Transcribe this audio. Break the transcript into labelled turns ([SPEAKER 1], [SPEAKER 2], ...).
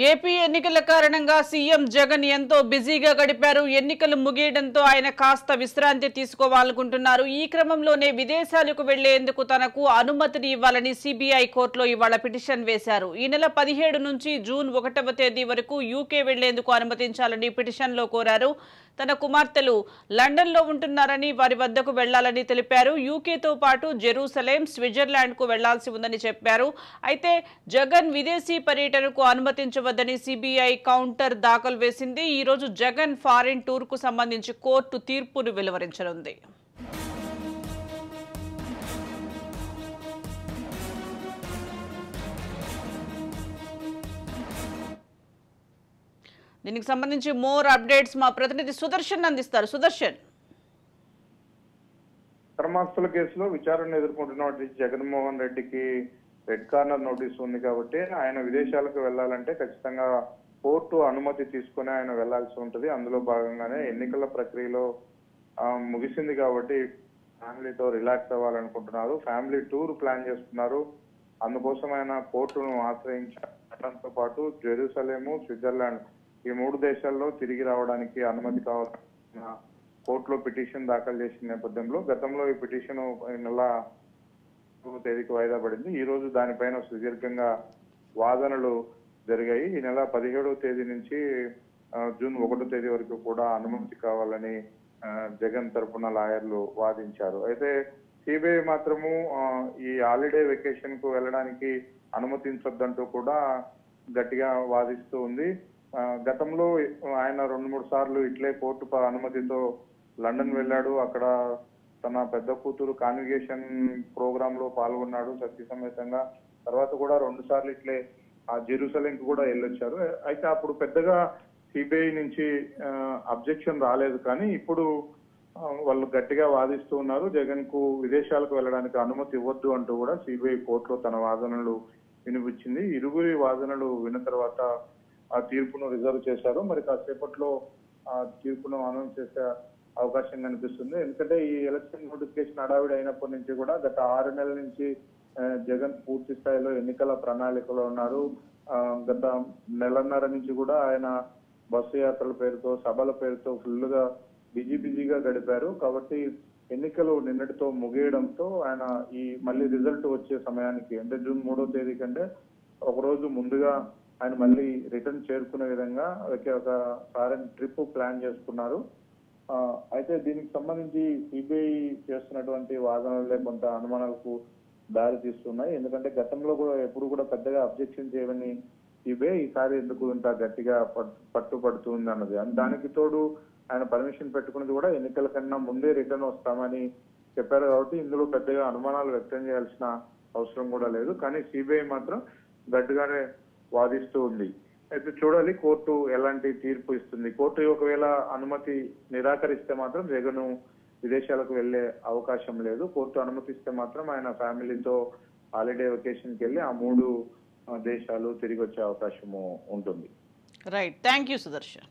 [SPEAKER 1] AP ఎన్నికల కారణంగా CM Jagan ఎంతో బిజీగా గడిపారు. ఎన్నికలు ముగియడంతో ఆయన కాస్త విశ్రాంతి తీసుకోవాలనుకుంటున్నారు. ఈ క్రమంలోనే విదేశాలకు వెళ్లేందుకు తనకు అనుమతిని ఇవ్వాలని సిబిఐ కోర్టులో ఇవాళ పిటిషన్ వేశారు. ఈ నెల 17 నుంచి జూన్ 1వ తేదీ వరకు యూకే వెళ్లేందుకు అనుమతించాలని పిటిషన్లో కోరారు. తన కుమార్తెలు లండన్లో ఉంటున్నారని వారి వద్దకు వెళ్లాలని తెలిపారు. యూకేతో పాటు జెరూసలేం, స్విట్జర్లాండ్కు వెళ్లాల్సి ఉందని చెప్పారు. అయితే జగన్ విదేశీ పర్యటనకు అనుమతించవద్దని సిబిఐ కౌంటర్ దాఖలు వేసింది. ఈ రోజు జగన్ ఫారిన్ టూర్కు సంబంధించి కోర్టు తీర్పును వెలువరించనుంది. దీనికి సంబంధించి మోర్ అప్డేట్స్ మా ప్రతినిధి సుదర్శన్ అందిస్తారు. సుదర్శన్,
[SPEAKER 2] అక్రమాస్తుల కేసులో విచారణ ఎదుర్కొంటున్న జగన్మోహన్ రెడ్డికి రెడ్ కార్నర్ నోటీస్ ఉంది కాబట్టి ఆయన విదేశాలకు వెళ్లాలంటే ఖచ్చితంగా కోర్టు అనుమతి తీసుకుని ఆయన వెళ్లాల్సి ఉంటుంది. అందులో భాగంగానే ఎన్నికల ప్రక్రియలో ముగిసింది కాబట్టి ఫ్యామిలీతో రిలాక్స్ అవ్వాలనుకుంటున్నారు. ఫ్యామిలీ టూర్ ప్లాన్ చేస్తున్నారు. అందుకోసం ఆయన కోర్టును ఆశ్రయించడంతో పాటు జెరూసలేము, స్విట్జర్లాండ్ ఈ 3 దేశాల్లో తిరిగి రావడానికి అనుమతి కావాలన్న కోర్టులో పిటిషన్ దాఖలు చేసిన నేపథ్యంలో గతంలో ఈ పిటిషన్ నెల 1వ తేదీకి వాయిదా పడింది. ఈ రోజు దానిపైన సుదీర్ఘంగా వాదనలు జరిగాయి. ఈ నెల 17వ తేదీ నుంచి జూన్ 1వ తేదీ వరకు కూడా అనుమతి కావాలని జగన్ తరఫున లాయర్లు వాదించారు. అయితే సిబిఐ మాత్రము ఈ హాలిడే వెకేషన్ కు వెళ్ళడానికి అనుమతించొద్దంటూ కూడా గట్టిగా వాదిస్తూ ఉంది. గతంలో ఆయన 2-3 సార్లు ఇట్లే కోర్టు అనుమతితో లండన్ వెళ్ళాడు. అక్కడ తన పెద్ద కూతురు కాన్విగేషన్ ప్రోగ్రామ్ లో పాల్గొన్నాడు సతీ సమేతంగా. తర్వాత కూడా 2 సార్లు ఇట్లే ఆ జెరూసలేం కు కూడా వెళ్ళొచ్చారు. అయితే అప్పుడు పెద్దగా సిబిఐ నుంచి అబ్జెక్షన్ రాలేదు. కానీ ఇప్పుడు వాళ్ళు గట్టిగా వాదిస్తూ ఉన్నారు. జగన్ కు విదేశాలకు వెళ్ళడానికి అనుమతి ఇవ్వద్దు అంటూ కూడా సిబిఐ కోర్టులో తన వాదనలు వినిపించింది. ఇరువురి వాదనలు విన్న తర్వాత ఆ తీర్పును రిజర్వ్ చేశారు. మరి కాసేపట్లో ఆ తీర్పును అనౌన్స్ చేసే అవకాశం కనిపిస్తుంది. ఎందుకంటే ఈ ఎలక్షన్ నోటిఫికేషన్ హడావిడి అయినప్పటి నుంచి కూడా గత 6 నెలల నుంచి జగన్ పూర్తి స్థాయిలో ఎన్నికల ప్రణాళికలో ఉన్నారు. గత నెలన్నర నుంచి కూడా ఆయన బస్సు యాత్రల పేరుతో, సభల పేరుతో ఫుల్ గా బిజీగా గడిపారు. కాబట్టి ఎన్నికలు నిన్నటితో ముగియడంతో ఆయన ఈ మళ్ళీ రిజల్ట్ వచ్చే సమయానికి అంటే జూన్ 3వ తేదీ కంటే ఒక రోజు ముందుగా ఆయన మళ్ళీ రిటర్న్ చేరుకునే విధంగా ఒక ఫారెన్ ట్రిప్ ప్లాన్ చేసుకున్నారు. అయితే దీనికి సంబంధించి సిబిఐ చేస్తున్నటువంటి వాదనలే కొంత అనుమానాలకు దారి తీస్తున్నాయి. ఎందుకంటే గతంలో కూడా ఎప్పుడు కూడా పెద్దగా అబ్జెక్షన్ చేయని సిబిఐ ఈసారి ఎందుకు ఇంత గట్టిగా పట్టుపడుతుంది అన్నది. దానికి తోడు ఆయన పర్మిషన్ పెట్టుకున్నది కూడా ఎన్నికల కన్నా ముందే రిటర్న్ వస్తామని చెప్పారు. కాబట్టి ఇందులో పెద్దగా అనుమానాలు వ్యక్తం చేయాల్సిన అవసరం కూడా లేదు. కానీ సిబిఐ మాత్రం గట్టిగానే వాదిస్తూ ఉంది. అయితే చూడాలి కోర్టు ఎలాంటి తీర్పు ఇస్తుంది. కోర్టు ఒకవేళ అనుమతి నిరాకరిస్తే మాత్రం జగన్ విదేశాలకు వెళ్లే అవకాశం లేదు. కోర్టు అనుమతిస్తే మాత్రం ఆయన ఫ్యామిలీతో హాలిడే వెకేషన్ కి వెళ్లి ఆ 3 దేశాలు తిరిగి వచ్చే అవకాశము ఉంటుంది.
[SPEAKER 1] Right, thank you Sudarshan.